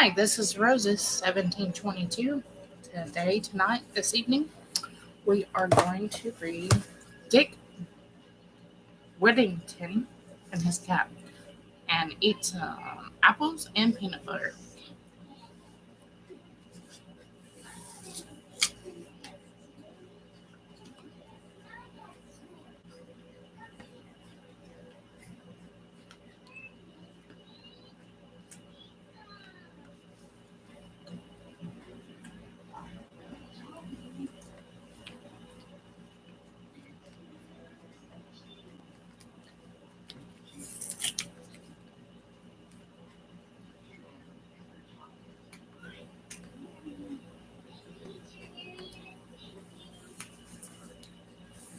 Hi, this is Roses 1722. Tonight, this evening, we are going to read Dick Whittington and his cat and eat some apples and peanut butter.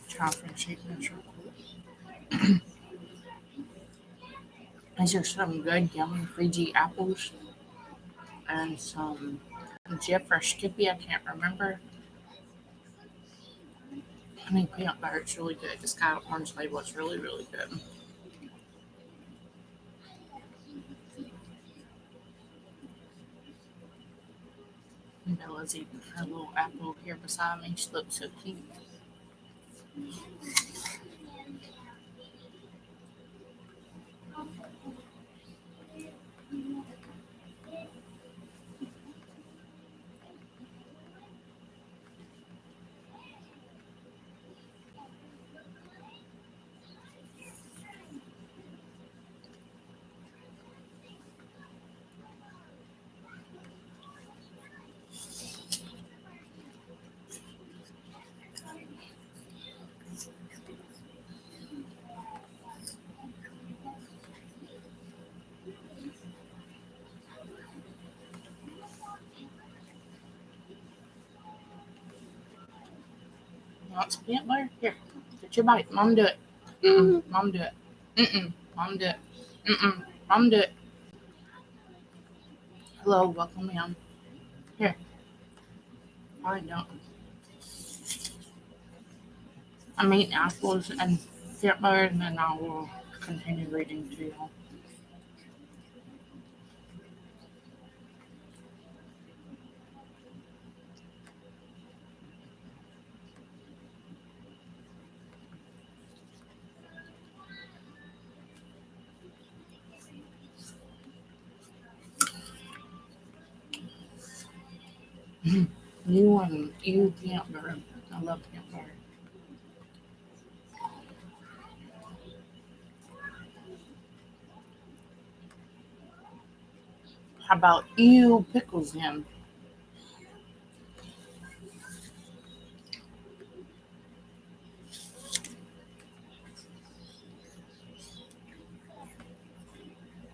Chopping chicken real quick. These are some good, yummy Fiji apples and some Jeff or Skippy, I can't remember. I mean, peanut butter, it's really good. It's got an orange label, it's really, really good. And Bella's eating her little apple here beside me. She looks so cute. You want some peanut butter? Here, get your bite. Mom, do it. Mom, do it. Mom, do it. Mom, do it. Hello, welcome in. Here, I don't. I'm eating apples and peanut butter, and then I will continue reading to you. You peanut butter. I love peanut butter. How about you pickles him?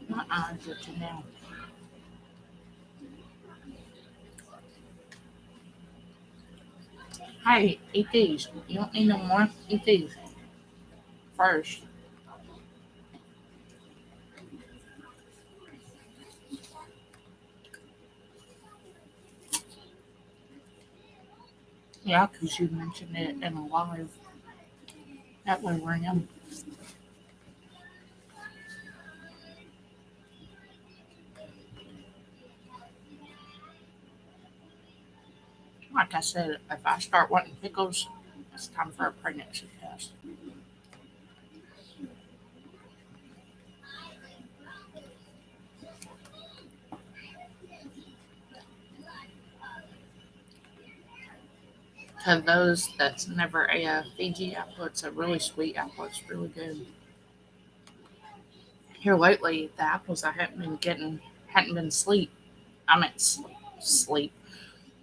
My eyes itching now. Hey, eat these. You don't need no more. Eat these first. Yeah, because you mentioned it in a live. That way we're in. Like I said, if I start wanting pickles, it's time for a pregnancy test. To those that's never a Fiji apple, it's a really sweet apple. It's really good. Here lately, the apples I hadn't been getting hadn't been sweet. I meant sleep.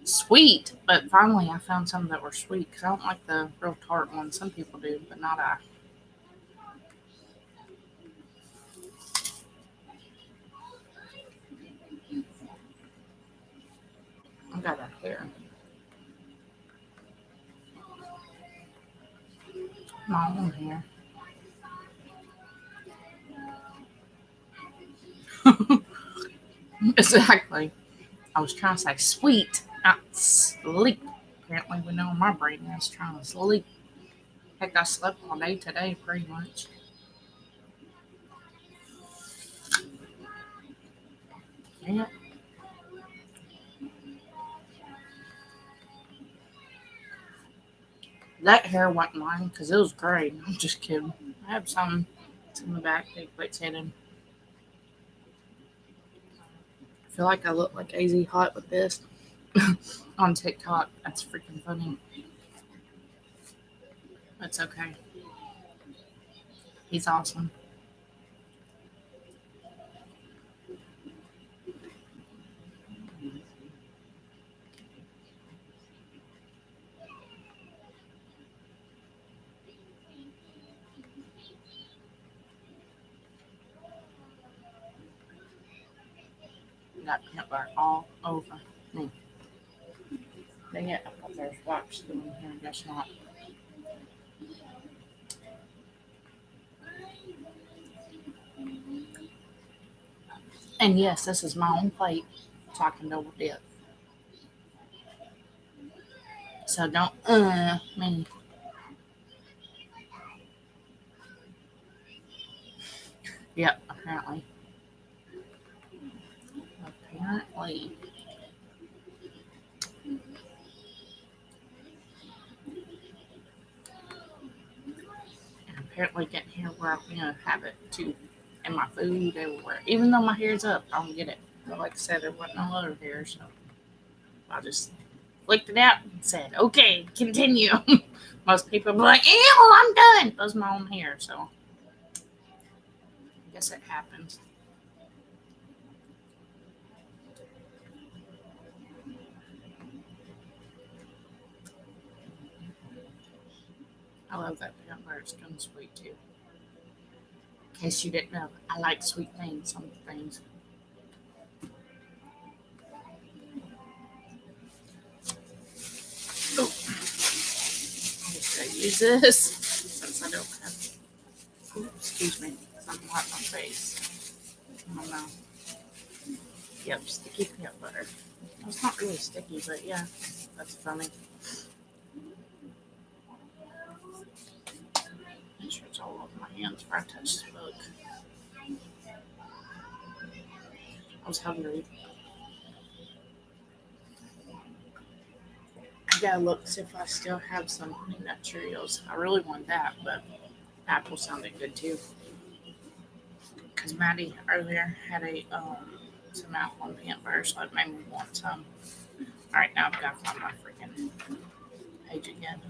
Sweet, but finally I found some that were sweet because I don't like the real tart ones. Some people do, but not I. I got a hair. My own hair. Exactly. I was trying to say sweet, not sleep. Apparently, we know my brain is trying to sleep. Heck, I slept all day today, pretty much. Yeah. That hair wasn't mine because it was gray. I'm just kidding. I have some. It's in the back. They quit hidden. I feel like I look like AZ Hot with this on TikTok. That's freaking funny. That's okay. He's awesome. Got peanut butter all over me. Dang it, I thought there was wax still in here. I guess not. And yes, this is my own plate, so I can double dip. So don't, me. Yep, apparently. Apparently. And apparently getting here where I'm going to have it too. And my food everywhere. Even though my hair's up, I don't get it. But like I said, there wasn't no other hair, so I just flicked it out and said, okay, continue. Most people be like, ew, I'm done. That was my own hair, so I guess it happens. I love that peanut butter. It's kind of sweet too. In case you didn't know, I like sweet things, some things. Oh, I'm just gonna use this since I don't have. Ooh, excuse me, something hot in my face. I don't know. Yep, sticky peanut butter. Well, it's not really sticky, but yeah, that's funny. Make sure it's all over my hands before I touch the book. I was hungry. I gotta look see if I still have some honey nut Cheerios. I really want that, but apple sounded good too. Because Maddie earlier had some apple and peanut butter, so it made me want some. All right, now I've got to find my freaking page again.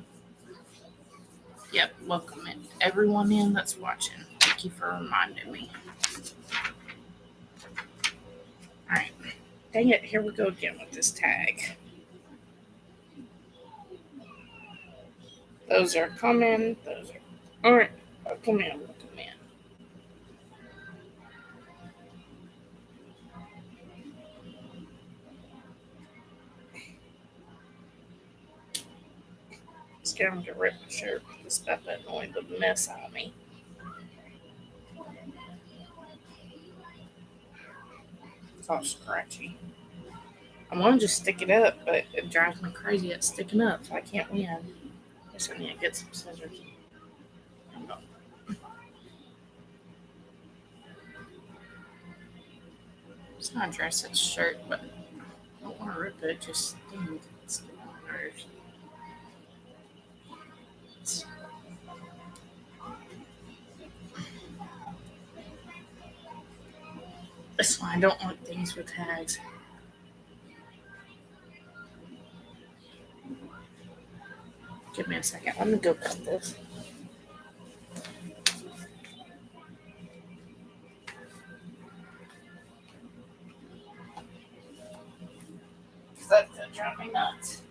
Yep, welcome everyone in that's watching. Thank you for reminding me. All right, dang it, here we go again with this tag. Those are coming. Those are all right. Come in, come in. Scared to rip my shirt. This stuff annoyed the mess out of me. It's all scratchy. I want to just stick it up, but it drives me crazy at sticking up, so I can't win. Guess I need to get some scissors. I'm not- It's not a dress, it's a shirt, but I don't want to rip it. It just stings. It's getting on my nerves. That's why I don't want things with tags. Give me a second. Let me go cut this. Because that's going to drive me nuts.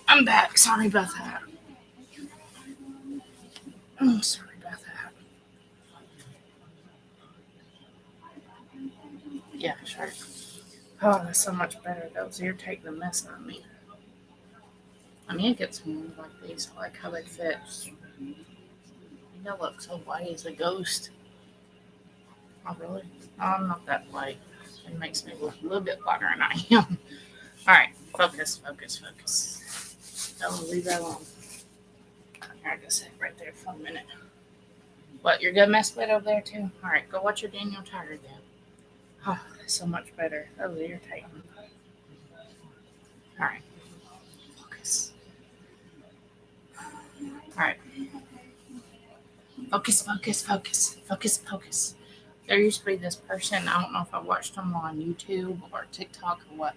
I'm back. Sorry about that. Sorry about that. Yeah, sure. Oh, that's so much better. Those irritate the mess out of me. I need to get some more like these. I like how they fit. They look so white as a ghost. Oh, really? Oh, I'm not that white. It makes me look a little bit whiter than I am. All right, focus, focus, focus. Don't leave that alone. I just sit right there for a minute. What, you're gonna mess with over there too? All right, go watch your Daniel Tiger then. Oh, that's so much better. That was irritating. All right, focus. All right, focus, focus, focus, focus, focus. There used to be this person. I don't know if I watched them on YouTube or TikTok or what,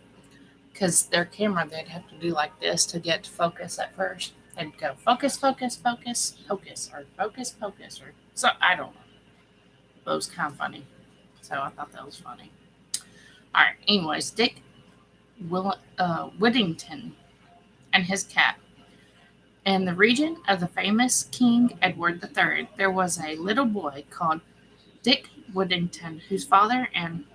because their camera they'd have to do like this to get to focus at first. They'd go focus, focus, focus, focus, or focus, focus, or so I don't know. But it was kind of funny, so I thought that was funny. All right. Anyways, Whittington and his cat. In the region of the famous King Edward III, there was a little boy called Dick Whittington, whose father and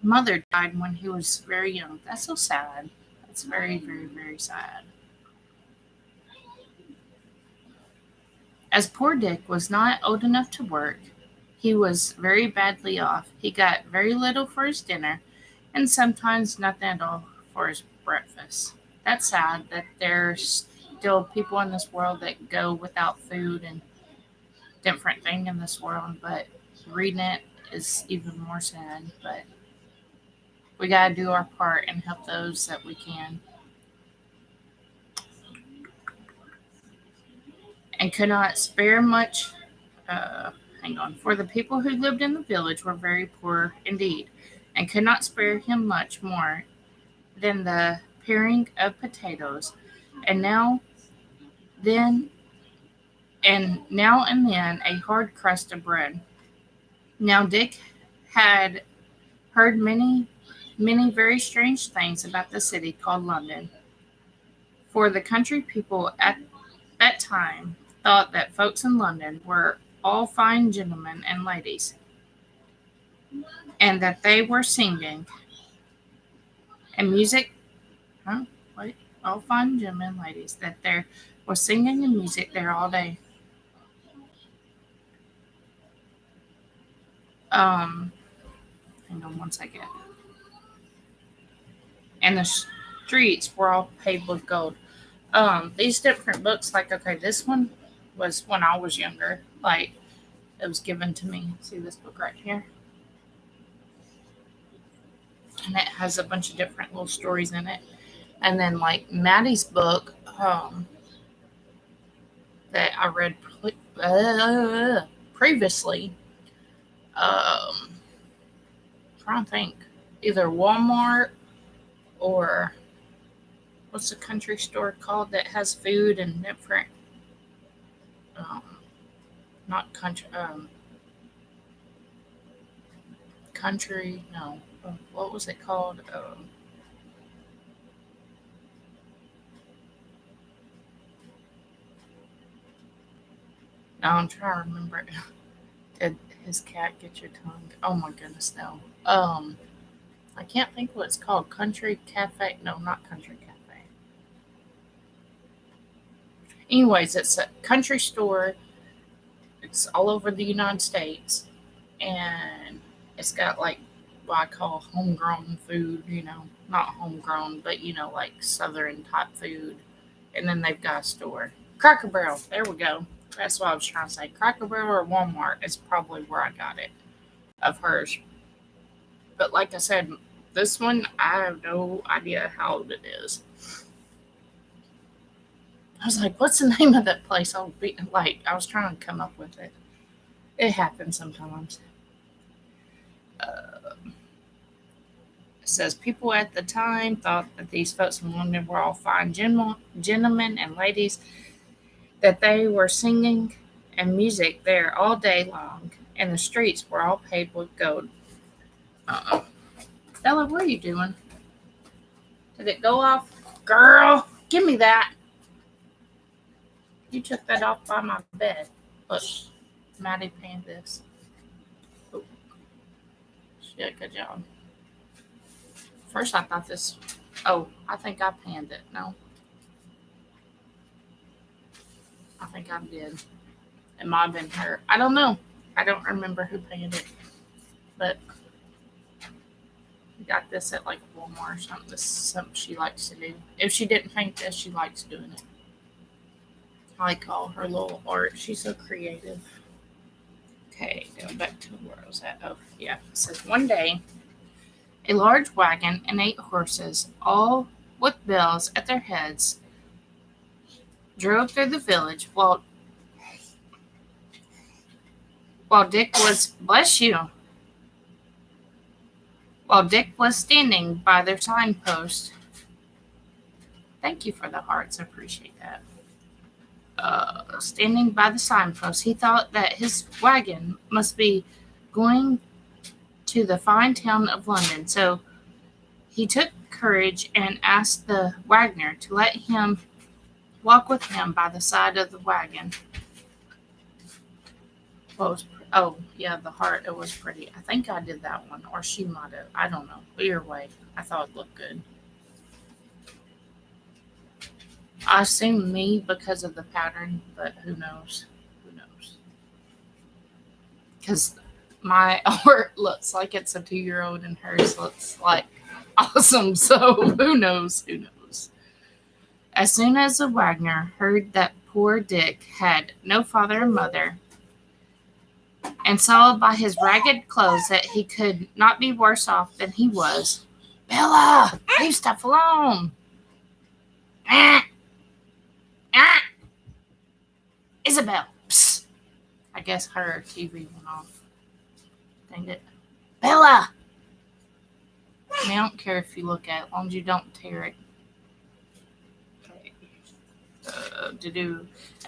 mother died when he was very young. That's so sad. That's very, very, very sad. As poor Dick was not old enough to work, he was very badly off. He got very little for his dinner and sometimes nothing at all for his breakfast. That's sad that there's still people in this world that go without food and different thing in this world, but reading it is even more sad. But we gotta do our part and help those that we can. And could not spare much. Hang on. For the people who lived in the village were very poor indeed, and could not spare him much more than the paring of potatoes, and then, now and then a hard crust of bread. Now Dick had heard many, many very strange things about the city called London, for the country people at that time thought that folks in London were all fine gentlemen and ladies, and that they were singing and music. Huh? Wait, all fine gentlemen and ladies, that there was singing and music there all day. Um, Hang on one second. And the streets were all paved with gold. These different books, like okay, this one was when I was younger. Like it was given to me. See this book right here, and it has a bunch of different little stories in it. And then like Maddie's book, that I read previously. Trying to think, either Walmart or what's the country store called that has food and different, um, not country, country, no, what was it called? No, I'm trying to remember it. Did his cat get your tongue? Oh my goodness, no. I can't think what it's called. Country Cafe? No, not Country Cafe. Anyways, it's a country store. It's all over the United States, and it's got like what I call homegrown food. Not homegrown, but like Southern type food. And then they've got a store, Cracker Barrel. There we go. That's what I was trying to say. Cracker Barrel or Walmart is probably where I got it of hers. But like I said, this one I have no idea how old it is. I was like, "What's the name of that place?" I was trying to come up with it. It happens sometimes. Uh, it says people at the time thought that these folks in London were all fine gentlemen and ladies, that they were singing and music there all day long, and the streets were all paved with gold. Bella, what are you doing? Did it go off? Girl, give me that. You took that off by my bed. Look, Maddie painted this. Oh, she did a good job. First, I thought this. Oh, I think I panned it. No, I think I did. It might have been her. I don't know. I don't remember who painted it, but we got this at like Walmart or something. This is something she likes to do. If she didn't paint this, she likes doing it. I like all her little art. She's so creative. Okay, going back to where I was at. Oh, yeah. It says one day, a large wagon and 8 horses, all with bells at their heads, drove through the village while Dick was bless you. While Dick was standing by their signpost. Thank you for the hearts. I appreciate that. Standing by the signpost, he thought that his wagon must be going to the fine town of London. So he took courage and asked the wagoner to let him walk with him by the side of the wagon. Oh, yeah, the heart. It was pretty. I think I did that one, or she might have. I don't know. Either way, I thought it looked good. I assume me because of the pattern, but who knows? Who knows? Because my art looks like it's a 2-year-old and hers looks like awesome. So who knows? Who knows? As soon as the wagoner heard that poor Dick had no father or mother, and saw by his ragged clothes that he could not be worse off than he was, Bella, leave stuff alone. Ah, ah. Isabel. Psst. I guess her TV went off. Dang it. Bella! I mean, I don't care if you look at it, as long as you don't tear it. Okay.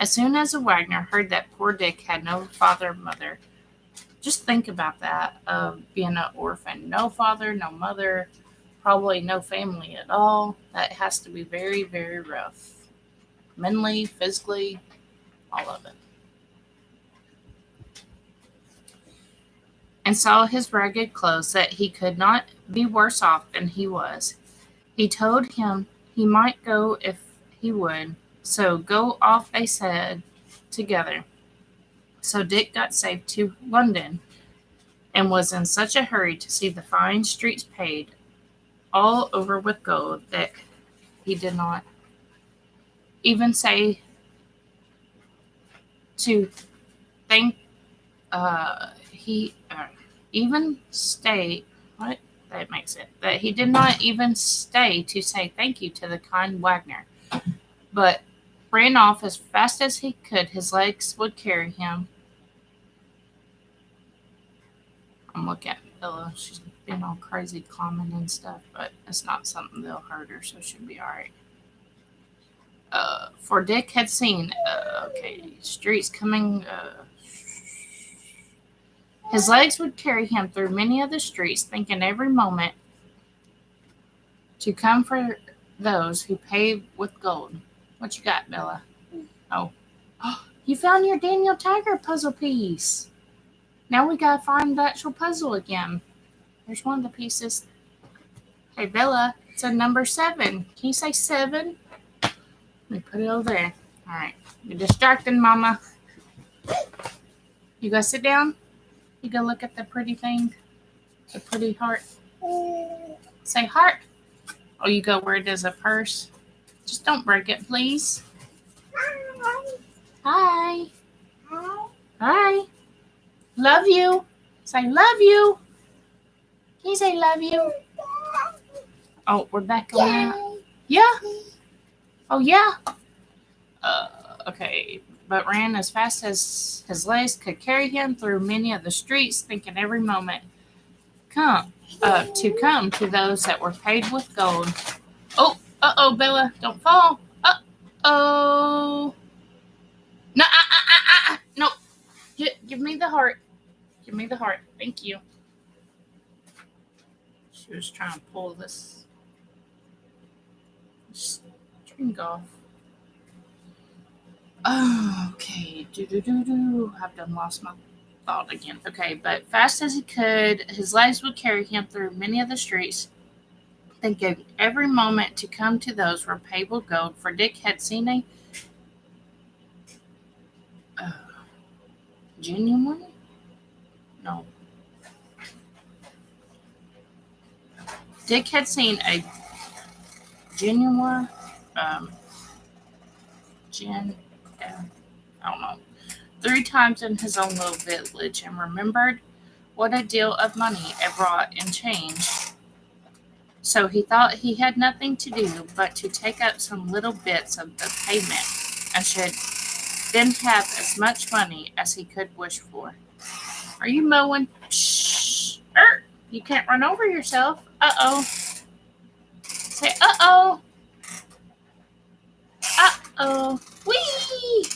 As soon as the wagoner heard that poor Dick had no father or mother, just think about that, being an orphan. No father, no mother, probably no family at all. That has to be very, very rough. Mentally, physically, all of it. And saw his ragged clothes that he could not be worse off than he was. He told him he might go if he would. So go off, they said, together. So Dick got safe to London and was in such a hurry to see the fine streets paved all over with gold that he did not even say to thank he even stay what that makes it that he did not even stay to say thank you to the kind wagoner, but ran off as fast as he could. His legs would carry him. I'm looking at Bella. She's been all crazy climbing and stuff, but it's not something that'll hurt her, so she'll be all right. For Dick had seen, streets coming. His legs would carry him through many of the streets, thinking every moment to come for those who paved with gold. What you got, Bella? Oh, you found your Daniel Tiger puzzle piece. Now we gotta find the actual puzzle again. There's one of the pieces. Hey, Bella, it's a number 7. Can you say 7? Let me put it over there. All right. You're distracting, Mama. You go sit down? You go look at the pretty thing? The pretty heart? Say heart. Oh, you go where it is a purse? Just don't break it, please. Hi. Hi. Love you. Say love you. Can you say love you? Oh, we're back on that. Yeah. Oh, yeah. Okay. But ran as fast as his legs could carry him through many of the streets, thinking every moment to come to those that were paved with gold. Oh, Bella, don't fall. Oh. No, no. Give me the heart. Give me the heart. Thank you. She was trying to pull this string off. Okay, I've done lost my thought again. Okay, but fast as he could, his legs would carry him through many of the streets, thinking every moment to come to those where paved with gold, for Dick had seen a uh, genuine? No. Dick had seen a genuine, um, gen, I don't know, 3 times in his own little village, and remembered what a deal of money it brought in change. So he thought he had nothing to do but to take up some little bits of the pavement, and should then have as much money as he could wish for. Are you mowing? Shh. You can't run over yourself. Uh-oh. Say uh-oh. Uh-oh. Whee!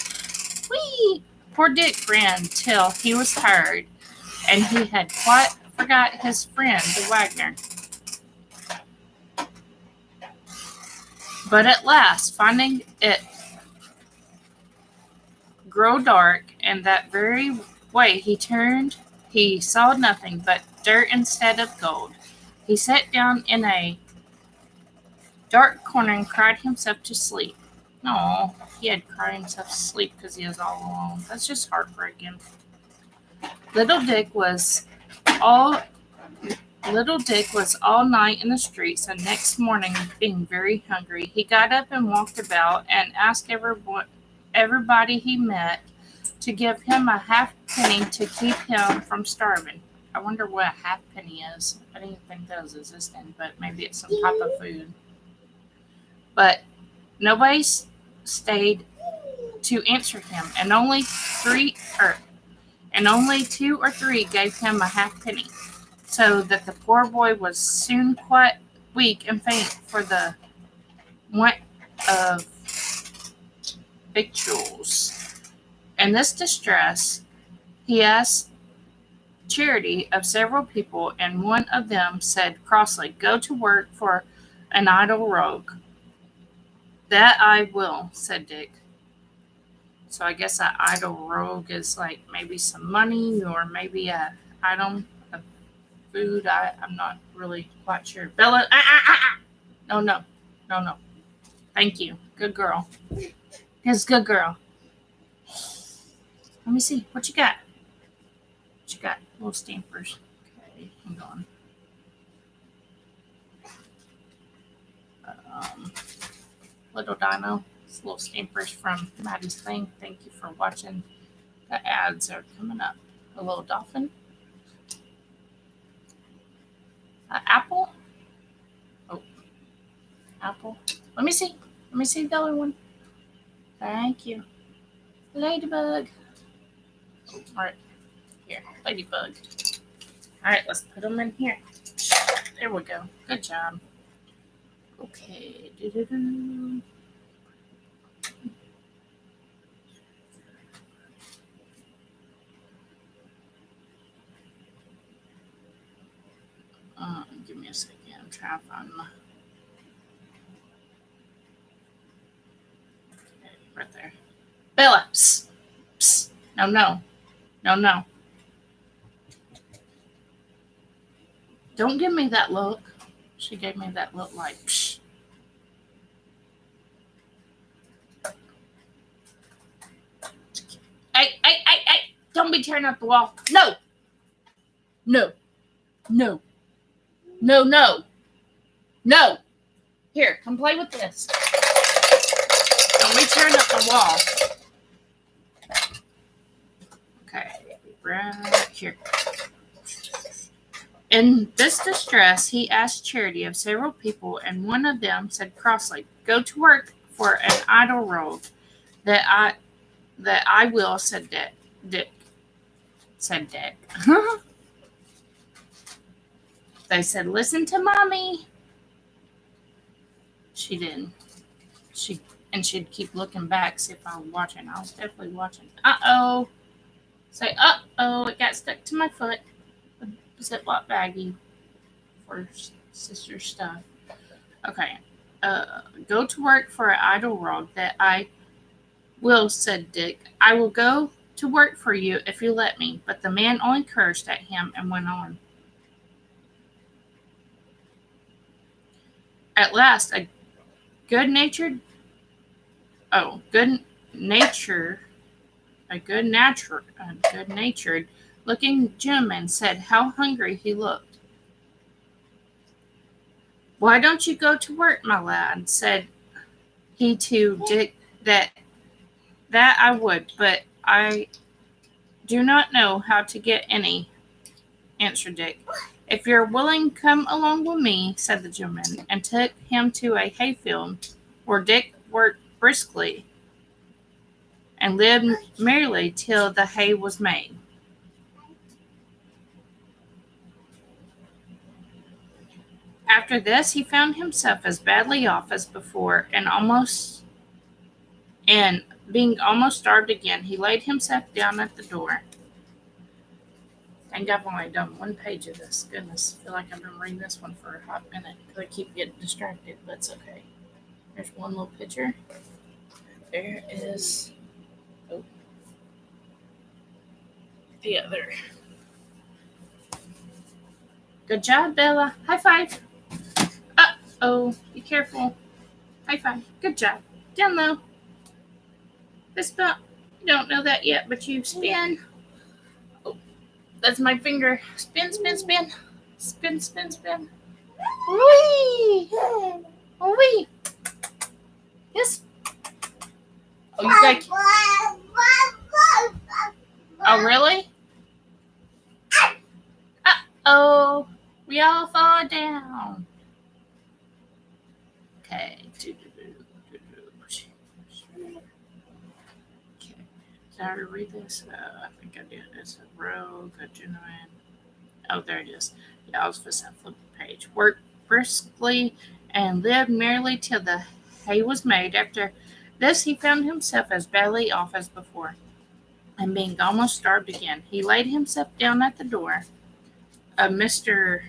Whee! Poor Dick ran till he was tired, and he had quite forgot his friend, the Wagner. But at last, finding it grow dark, and that very way he turned, he saw nothing but dirt instead of gold. He sat down in a dark corner and cried himself to sleep. Oh, he had cried himself to sleep because he was all alone. That's just heartbreaking. Little Dick was all Little Dick was all night in the streets, and next morning, being very hungry, he got up and walked about and asked everybody he met to give him a halfpenny to keep him from starving. I wonder what a halfpenny is. I didn't think that was existing, but maybe it's some type of food. But nobody stayed to answer him, and only 2 or 3 gave him a halfpenny, so that the poor boy was soon quite weak and faint for the want of victuals. In this distress, he asked charity of several people, and one of them said crossly, "Go to work for an idle rogue." "That I will," said Dick. So I guess an idle rogue is like maybe some money or maybe a item of food. I'm not really quite sure. Bella, no, no, no, no. Thank you. Good girl. Yes, good girl. Let me see. What you got? What you got? Little stampers. Okay, hang on. Um, Little Dino. It's little stampers from Maddie's thing. Thank you for watching. The ads are coming up. A little dolphin. Apple. Oh, apple. Let me see. Let me see the other one. Thank you. Ladybug. Oh, all right. Here, ladybug. All right, let's put them in here. There we go. Good job. Okay. Doo-doo-doo. Give me a second. I'm trying to find my. Okay, right there. Bella. Psst. Psst. No, no. No, no. Don't give me that look. She gave me that look like, psh. Hey. Don't be tearing up the wall. No. No. No. No, no. No. Here, come play with this. Don't be tearing up the wall. Okay, right here. In this distress, he asked charity of several people, and one of them said crossly, "Go to work for an idle rogue." That I will," said Dick. Said Dick. They said, "Listen to mommy." She didn't. She'd keep looking back, see if I was watching. I was definitely watching. Uh-oh. Say, uh-oh, it got stuck to my foot. The Ziploc baggie for sister's stuff. Okay. Go to work for an idle rogue Will, said Dick, I will go to work for you if you let me. But the man only cursed at him and went on. At last, good natured, good nature, good natured looking gentleman said how hungry he looked. Why don't you go to work, my lad? Said he to Dick. That I would, but I do not know how to get any, answered Dick. If you're willing, come along with me, said the gentleman, and took him to a hayfield where Dick worked briskly and lived merrily till the hay was made. After this, he found himself as badly off as before, and being almost starved again, he laid himself down at the door. I think I've only done one page of this. Goodness, I feel like I've been reading this one for a hot minute because I keep getting distracted, but it's okay. There's one little picture. There is the other. Good job, Bella. High five. Uh-oh, be careful. High five. Good job. Down low. Fist bump. You don't know that yet, but you spin. Oh, that's my finger. Spin, spin, spin. Spin, spin, spin. Wee! Wee! Yes. Oh, you got. Oh, really? Uh-oh. We all fall down. Okay. Okay. Did I already read this? I think I did. It's a rogue, a genuine. Oh, there it is. Yeah, I was supposed to flip the page. Worked briskly and lived merrily till the hay was made. After this, he found himself as badly off as before, and being almost starved again, he laid himself down at the door of Mr.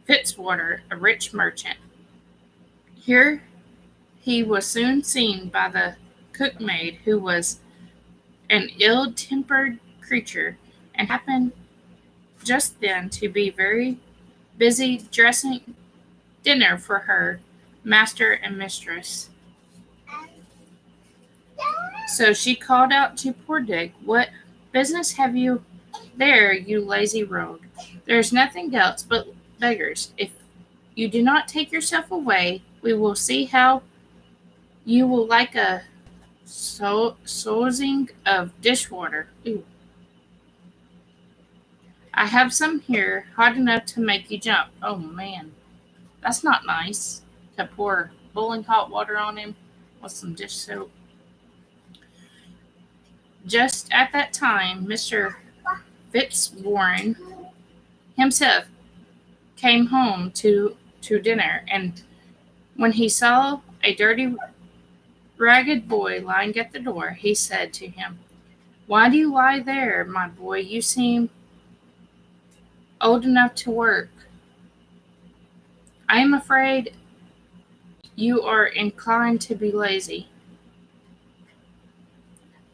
Fitzwater, a rich merchant. Here he was soon seen by the cookmaid, who was an ill-tempered creature, and happened just then to be very busy dressing dinner for her master and mistress. So she called out to poor Dick, What business have you there, you lazy rogue? There's nothing else but beggars. If you do not take yourself away, we will see how you will like a sousing of dishwater. Ooh. I have some here, hot enough to make you jump. Oh, man. That's not nice, to pour boiling hot water on him with some dish soap. Just at that time, Mr. Fitzwarren himself came home to dinner, and when he saw a dirty, ragged boy lying at the door, he said to him, Why do you lie there, my boy? You seem old enough to work. I am afraid you are inclined to be lazy.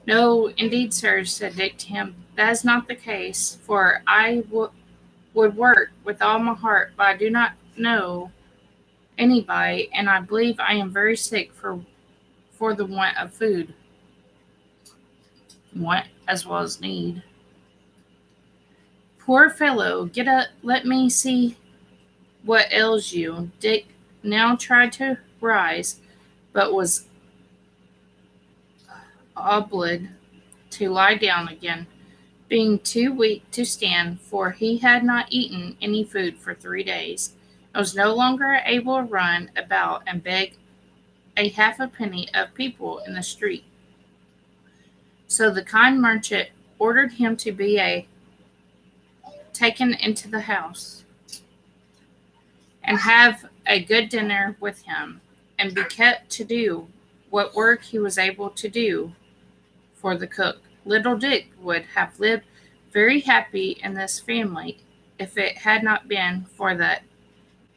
No, indeed, sir, said Dick to him. That is not the case, for I would work with all my heart, but I do not know anybody, and I believe I am very sick for the want of food. Want as well as need. Poor fellow, get up, let me see what ails you. Dick now tried to rise, but was obliged to lie down again, being too weak to stand, for he had not eaten any food for 3 days, and was no longer able to run about and beg a half a penny of people in the street. So the kind merchant ordered him to be taken into the house, and have a good dinner with him, and be kept to do what work he was able to do for the cook. Little Dick would have lived very happy in this family if it had not been for that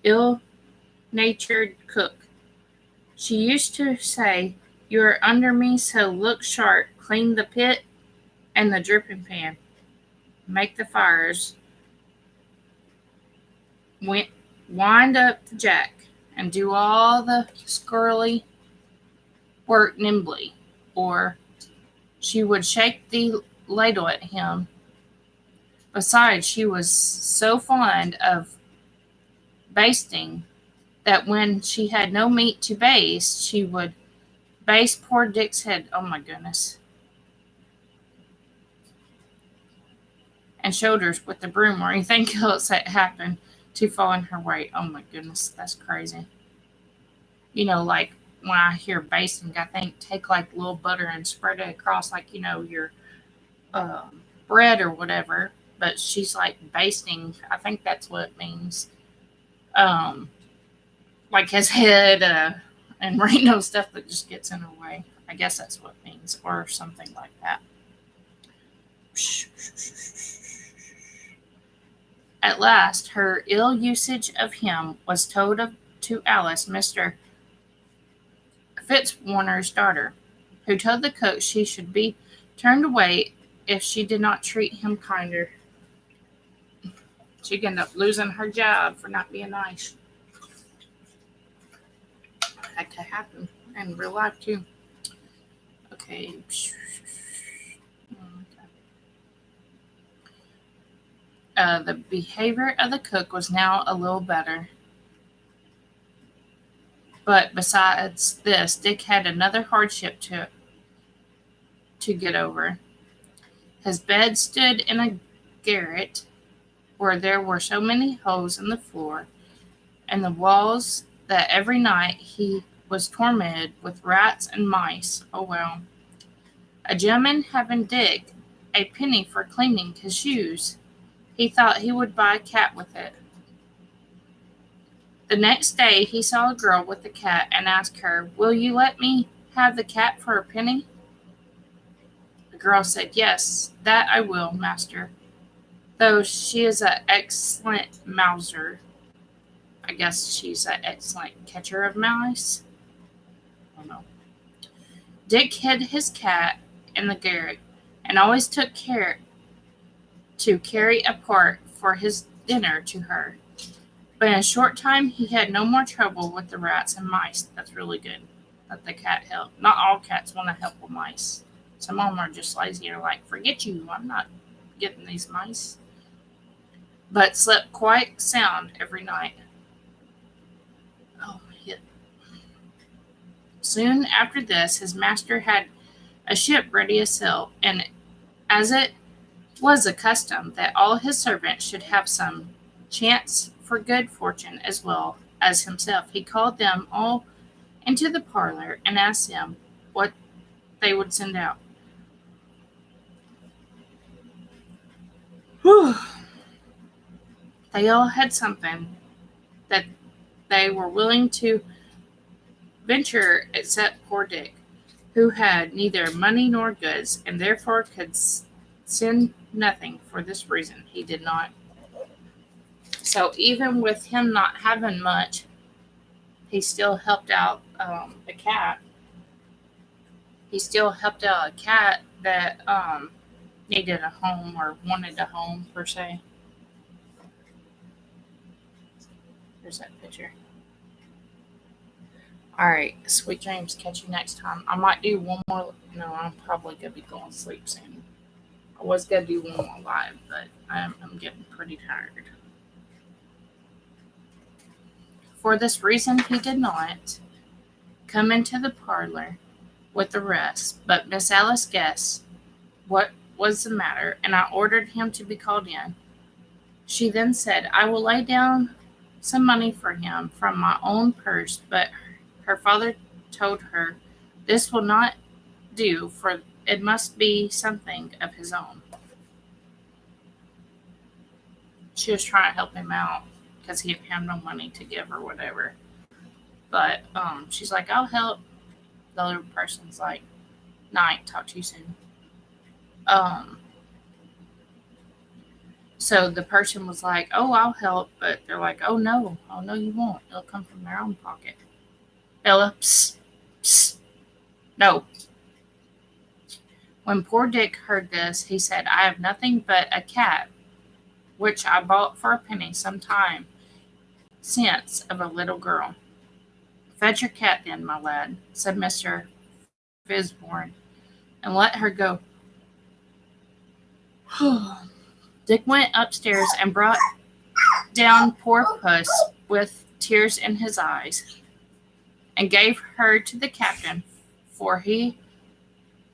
ill-natured cook. She used to say You are under me, so look sharp. Clean the pit and the dripping pan. Make the fires. Wind up the jack, and do all the scullery work nimbly, or she would shake the ladle at him. Besides, she was so fond of basting that when she had no meat to baste, she would baste poor Dick's head. Oh my goodness. And shoulders with the broom or anything else that happened to fall in her way. Oh my goodness, that's crazy. Like when I hear basting, I think take like a little butter and spread it across, like, your bread or whatever. But she's like basting. I think that's what it means. Um, like his head and random stuff that just gets in her way. I guess that's what it means, or something like that. At last, her ill usage of him was told to Alice, Mr. Fitzwarner's daughter, who told the cook she should be turned away if she did not treat him kinder. She could end up losing her job for not being nice. That could happen in real life too. Okay. The behavior of the cook was now a little better. But besides this, Dick had another hardship to get over. His bed stood in a garret where there were so many holes in the floor and the walls that every night he was tormented with rats and mice. Oh well. A gentleman having Dick a penny for cleaning his shoes, he thought he would buy a cat with it. The next day he saw a girl with a cat and asked her, "Will you let me have the cat for a penny?" The girl said, "Yes, that I will, master, though she is an excellent mouser." I guess she's an excellent catcher of mice. I don't know. Dick hid his cat in the garret and always took care to carry a part for his dinner to her. But in a short time he had no more trouble with the rats and mice. That's really good that the cat helped. Not all cats want to help with mice. Some of them are just lazy or like, forget you, I'm not getting these mice. But slept quite sound every night. Oh, yeah. Soon after this, his master had a ship ready to sail, and as it was a custom that all his servants should have some chance for good fortune as well as himself, he called them all into the parlor and asked them what they would send out. Whew. They all had something that they were willing to venture except poor Dick, who had neither money nor goods, and therefore could send nothing. For this reason he did not. So even with him not having much, he still helped out a cat. He still helped out a cat that needed a home or wanted a home per se. There's that picture. All right, sweet dreams. Catch you next time. I might do one more. No, I'm probably gonna be going to sleep soon. I was gonna do one more live, but I'm getting pretty tired. For this reason, he did not come into the parlor with the rest, but Miss Alice guessed what was the matter, and I ordered him to be called in. She then said, "I will lay down some money for him from my own purse," but her father told her this will not do, for it must be something of his own. She was trying to help him out because he didn't have no money to give or whatever. But she's like, "I'll help." The other person's like, "Night, talk to you soon." Um, so the person was like, "Oh, I'll help," but they're like, "Oh no, you won't. It'll come from their own pocket." Bella, psst, psst. No. When poor Dick heard this, he said, I have nothing but a cat, which I bought for a penny some time since of a little girl. Fetch your cat then, my lad, said Mr. Fisborn, and let her go. Dick went upstairs and brought down poor puss with tears in his eyes, and gave her to the captain, for he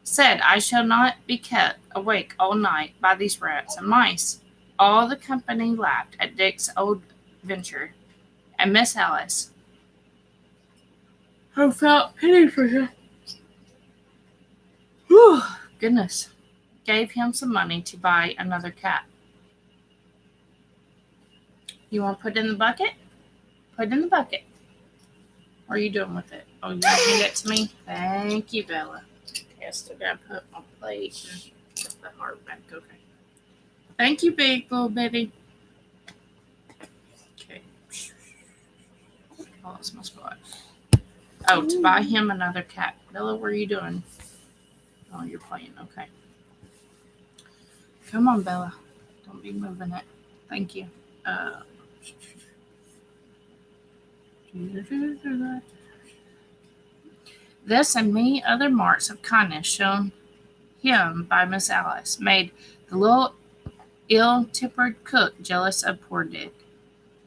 said, I shall not be kept awake all night by these rats and mice. All the company laughed at Dick's old venture, and Miss Alice, who felt pity for him, goodness, gave him some money to buy another cat. You want to put it in the bucket? Put it in the bucket. What are you doing with it? Oh, you want to hand it to me? Thank you, Bella. Okay, I still got to put my plate and put the heart back. Okay. Thank you, big little baby. Okay. Oh, that's my spot. Oh, to buy him another cat. Bella, what are you doing? Oh, you're playing. Okay. Come on, Bella. Don't be moving it. Thank you. This and many other marks of kindness shown him by Miss Alice made the little ill-tempered cook jealous of poor Dick,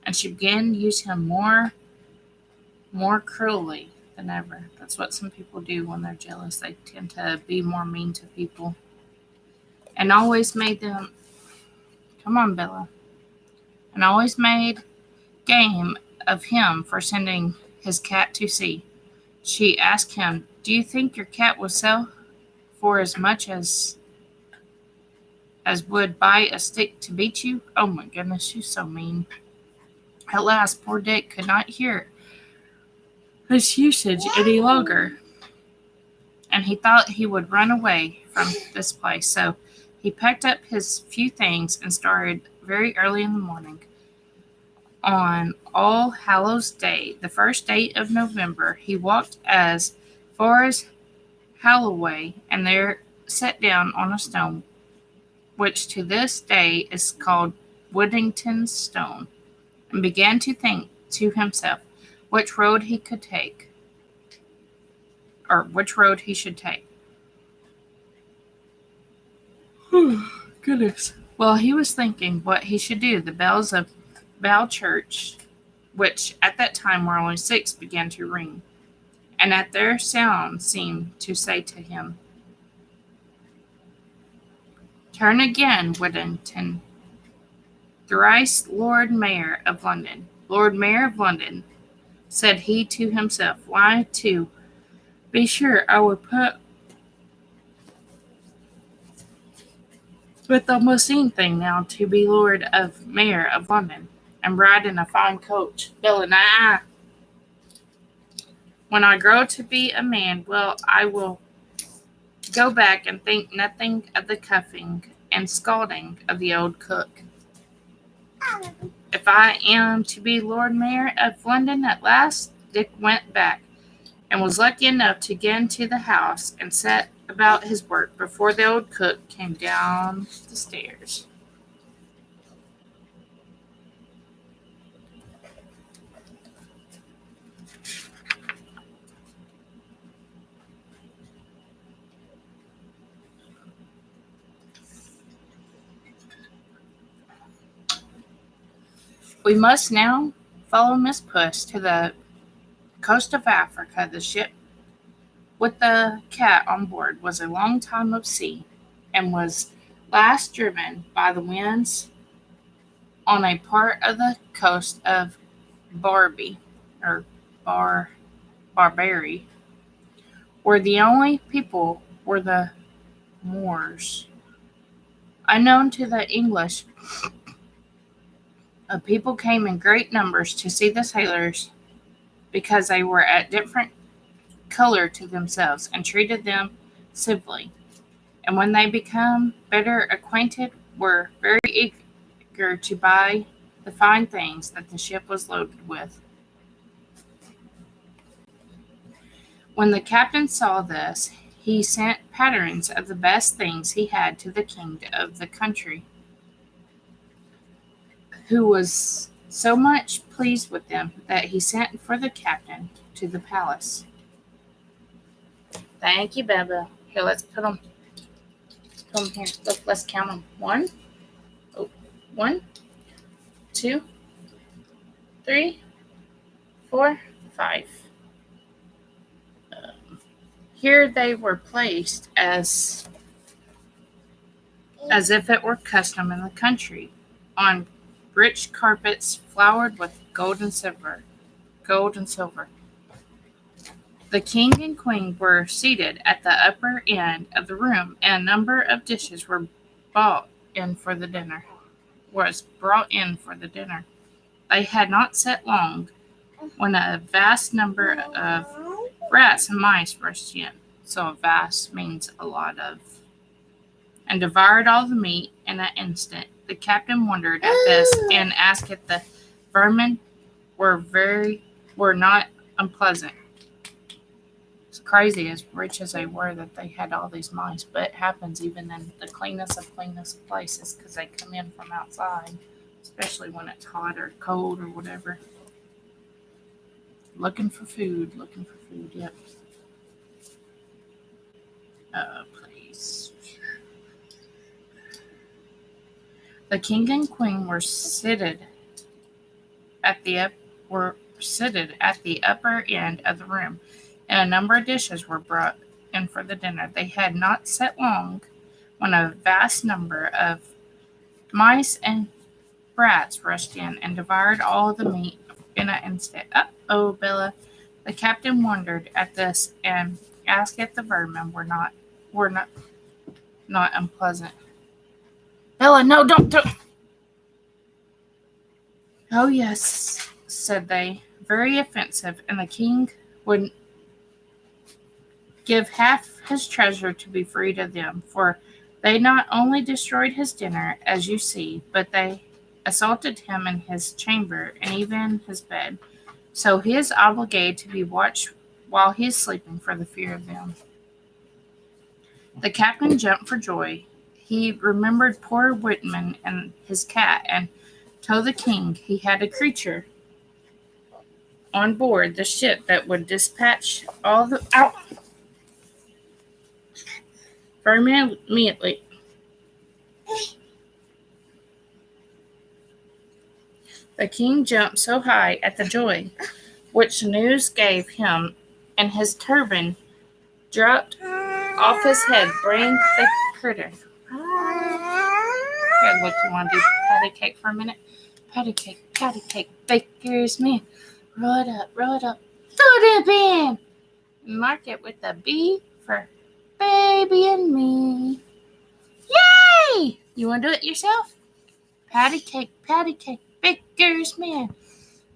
and she began to use him more cruelly than ever. That's what some people do when they're jealous. They tend to be more mean to people, and always made them. Come on, Bella. And always made game of him for sending his cat to sea. She asked him, Do you think your cat will sell for as much as would buy a stick to beat you? Oh my goodness, she's so mean. At last, poor Dick could not hear this usage any longer, and he thought he would run away from this place. So he packed up his few things and started very early in the morning. On All Hallows Day, the first day of November, he walked as far as Holloway, and there sat down on a stone, which to this day is called Whittington's stone, and began to think to himself which road he could take, or which road he should take. Goodness. While he was thinking what he should do, the bells of Bow Church, which at that time were only 6, began to ring, and at their sound seemed to say to him, Turn again, Whittington, thrice Lord Mayor of London. Lord Mayor of London, said he to himself, why, to be sure, I would put with almost anything now to be Lord of Mayor of London, and ride in a fine coach. Bill and I, when I grow to be a man, well, I will go back and think nothing of the cuffing and scalding of the old cook. If I am to be Lord Mayor of London at last, Dick went back, and was lucky enough to get into the house and set about his work before the old cook came down the stairs. We must now follow Miss Puss to the coast of Africa. The ship with the cat on board was a long time of sea, and was last driven by the winds on a part of the coast of Barbary, or Barbary, where the only people were the Moors. Unknown to the English, people came in great numbers to see the sailors, because they were a different color to themselves, and treated them civilly. And when they became better acquainted, were very eager to buy the fine things that the ship was loaded with. When the captain saw this, he sent patterns of the best things he had to the king of the country, who was so much pleased with them that he sent for the captain to the palace. Thank you, Beba. Here, let's put them. Let's put them here. Look, let's count them. One, two, three, 4, 5. Here they were placed as if it were custom in the country, on rich carpets flowered with gold and silver. The king and queen were seated at the upper end of the room, and a number of dishes were brought in for the dinner. They had not sat long when a vast number of rats and mice rushed in. So a vast means a lot of, and devoured all the meat in an instant. The captain wondered at this and asked if the vermin were not unpleasant. It's crazy, as rich as they were, that they had all these mice. But it happens even in the cleanest of places because they come in from outside, especially when it's hot or cold or whatever. Looking for food. Yep. Please. The king and queen were seated at the upper end of the room, and a number of dishes were brought in for the dinner. They had not sat long when a vast number of mice and rats rushed in and devoured all the meat in an instant. Uh-oh, Bella. The captain wondered at this and asked if the vermin were not unpleasant. Bella, no, don't. Oh, yes, said they, very offensive, and the king would give half his treasure to be freed of them, for they not only destroyed his dinner, as you see, but they assaulted him in his chamber and even his bed. So he is obligated to be watched while he is sleeping for the fear of them. The captain jumped for joy. He remembered poor Whitman and his cat, and told the king he had a creature on board the ship that would dispatch all the vermin immediately. The king jumped so high at the joy which the news gave him, and his turban dropped off his head, bring the critter. Here, look, you want to do patty cake for a minute? Patty cake, baker's man. Roll it up, throw it in. Mark it with a B for baby and me. Yay! You want to do it yourself? Patty cake, baker's man.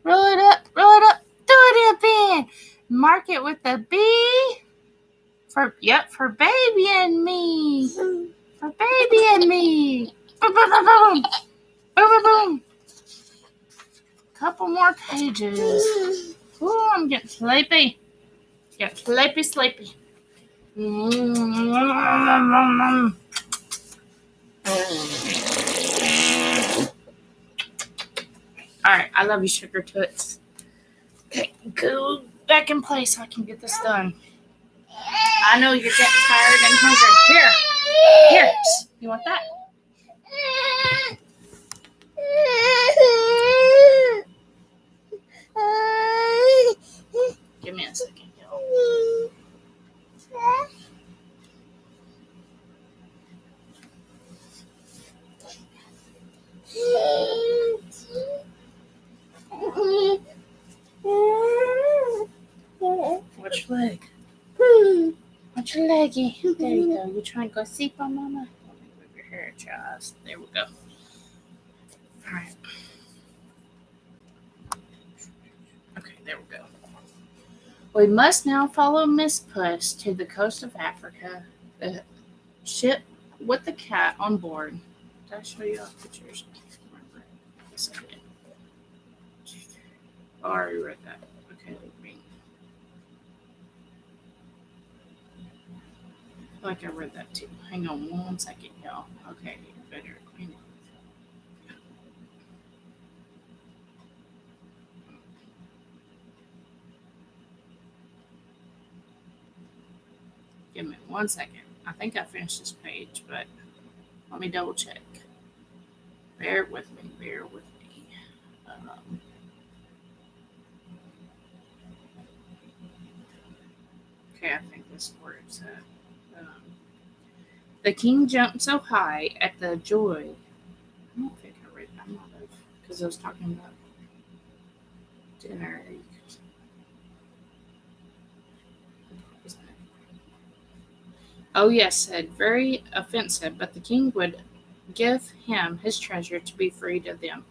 Roll it up, throw it in. Mark it with a B for baby and me. For baby and me. Boom, boom, boom, boom. Boom, boom, boom. Couple more pages. Ooh, I'm getting sleepy. Sleepy. Alright, I love you, Sugar Toots. Okay, go back in place so I can get this done. I know you're getting tired and hungry. Here. You want that? Give me a second, y'all. Watch your leg. Watch your leggy. There you go. You trying to go sleep on Mama? Let me move your hair, child. There we go. Alright. Okay, there we go. We must now follow Miss Puss to the coast of Africa. The ship with the cat on board. Did I show you all pictures? I can't remember. Yes, I did. I already read that. Okay, feel like I read that too. Hang on 1 second, y'all. Okay, better. Hang on. Give me 1 second. I think I finished this page, but let me double check. Bear with me. Bear with me. Um, okay, I think this is where it's at. The king jumped so high at the joy. I don't think I read that. I might have, because I was talking about dinner. Oh, yes, said, very offensive, but the king would give him his treasure to be freed of them.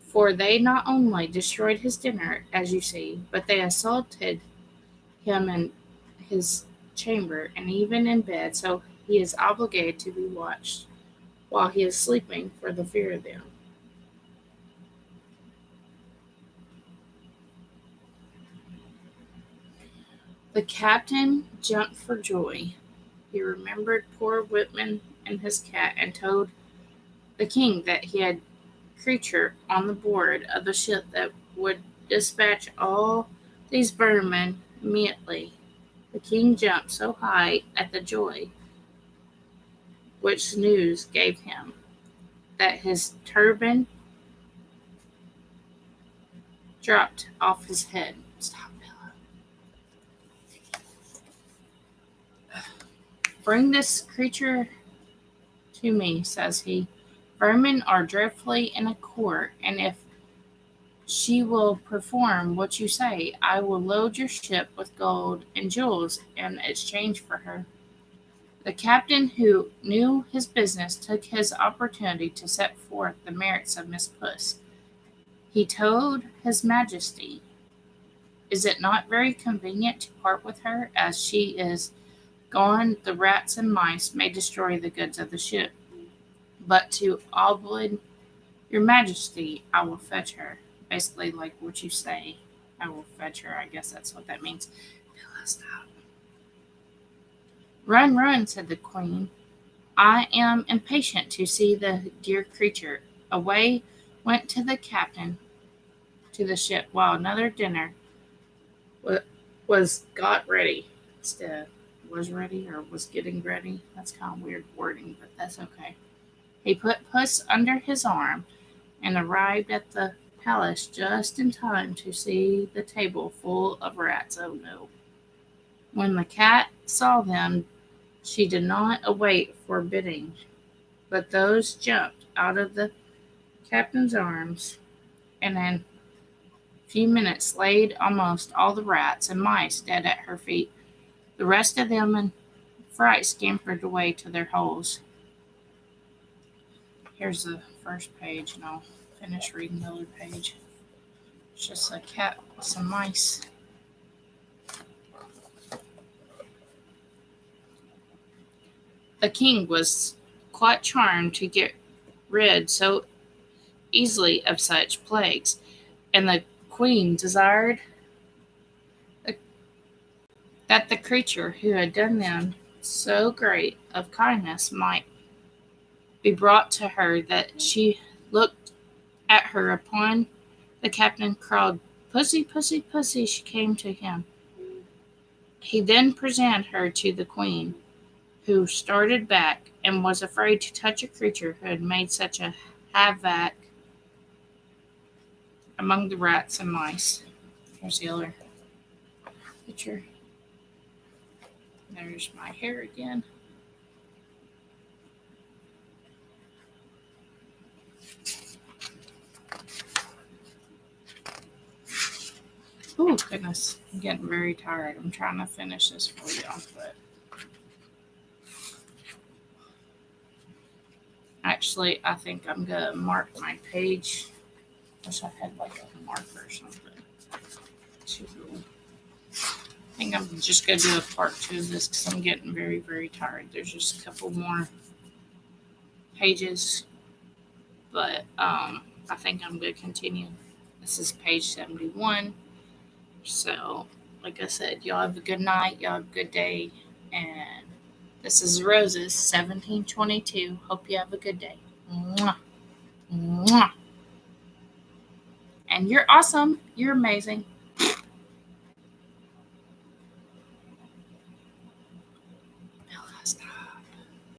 For they not only destroyed his dinner, as you see, but they assaulted him in his chamber and even in bed, so he is obligated to be watched while he is sleeping for the fear of them. The captain jumped for joy. He remembered poor Whitman and his cat and told the king that he had a creature on the board of the ship that would dispatch all these vermin immediately. The king jumped so high at the joy which news gave him that his turban dropped off his head. Stop, Bella. Bring this creature to me, says he. Vermin are dreadfully in a court, and if she will perform what you say, I will load your ship with gold and jewels in exchange for her. The captain, who knew his business, took his opportunity to set forth the merits of Miss Puss. He told his Majesty, is it not very convenient to part with her? As she is gone, the rats and mice may destroy the goods of the ship. But to oblige your Majesty, I will fetch her. Basically, like what you say, I will fetch her. I guess that's what that means. Stop. Run, run, said the queen. I am impatient to see the dear creature. Away went to the captain to the ship, while another dinner was got ready. Instead, was ready or was getting ready. That's kind of weird wording, but that's okay. He put Puss under his arm and arrived at the palace just in time to see the table full of rats. Oh no. When the cat saw them, she did not await for bidding, but those jumped out of the captain's arms, and in a few minutes laid almost all the rats and mice dead at her feet. The rest of them in fright scampered away to their holes. Here's the first page, and I'll finish reading the other page. It's just a cat with some mice. The king was quite charmed to get rid so easily of such plagues, and the queen desired that the creature who had done them so great of kindness might be brought to her, that she looked at her upon the captain called Pussy, Pussy, Pussy. She came to him. He then presented her to the queen, who started back and was afraid to touch a creature who had made such a havoc among the rats and mice. Here's the other picture. There's my hair again. Oh, goodness. I'm getting very tired. I'm trying to finish this for y'all, but actually, I think I'm going to mark my page. Wish I had like a marker or something. I think I'm just going to do a part 2 of this because I'm getting very, very tired. There's just a couple more pages, but I think I'm going to continue. This is page 71. So, like I said, y'all have a good night, y'all have a good day, and This is Roses 1722. Hope you have a good day. Mwah. Mwah. And you're awesome. You're amazing.